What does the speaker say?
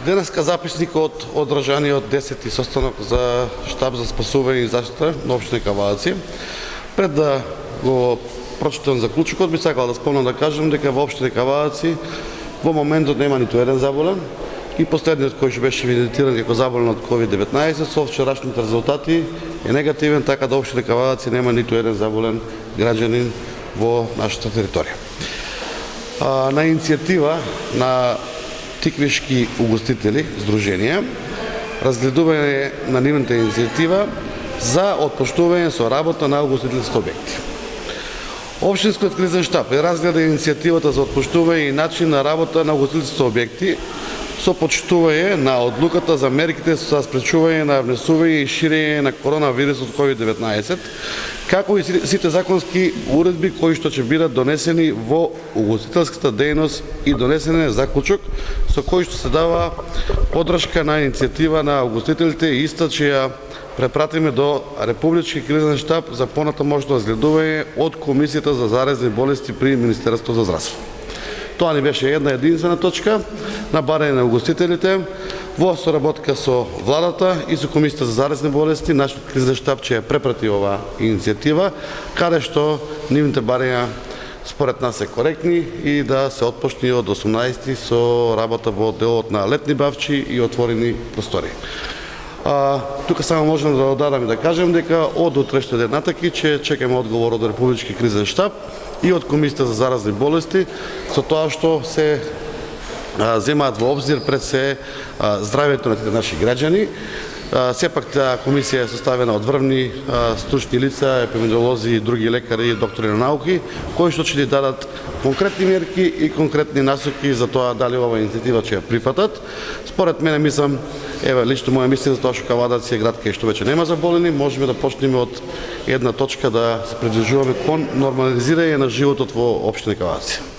Денеска записникот одржаниот 10-ти состанок за штаб за спасување и заштита на општина Кавадарци. Пред да го прочитам заклучокот, би сакал да спомнам да кажем дека во општина Кавадарци во моментот нема ниту еден заболен и последниот кој што беше евидентиран како заболен од COVID-19 со вчерашните резултати е негативен, така да општина Кавадарци нема ниту еден заболен граѓанин во нашата територија. На иницијатива на тиквишки угостители здруженија, разгледување на нивната иницијатива за отпуштување со работа на угостителските објекти. Општинскиот кризен штаб разгледа иницијативата за отпуштување и начин на работа на угостителските објекти со почитување на одлуката за мерките за спречување на внесување и ширење на коронавирусот COVID-19, како и сите законски уредби кои што ќе бидат донесени во угостителската дејност и донесен е заклучок со кој што се дава поддршка на иницијатива на угостителите и иста ќе ја препратиме до Републички кризен штаб за понатамошно разгледување од Комисијата за заразни болести при Министерството за здравство. Тоа ни беше една единствена точка на барање на угостителите во соработка со владата и со Комисијата за заразни болести. Нашиот кризен штаб ќе ја препрати оваа иницијатива, каде што нивните барања според нас се коректни и да се отпочне од 18 со работа во делот на летни бавчи и отворени простори. Тука само можам да додадам и да кажем дека од утрешниот ден натаки ќе чекаме одговор од Републички кризен штаб и од Комисијата за заразни болести со тоа што се земаат во обзир пред се здравјето на тите наши граѓани. Сепак таа комисија е составена од врвни стручни лица, епидемиолози и други лекари и доктори на науки, кои што ќе ни дадат конкретни мерки и конкретни насоки за тоа дали ова иницијатива ќе ја прифатат. Според мене мислам, лично моја мислење за тоа што Кавадарци е град кај што веќе нема заболени, можеме да почнеме од една точка да се приближуваме кон нормализирање на животот во општина Кавадарци.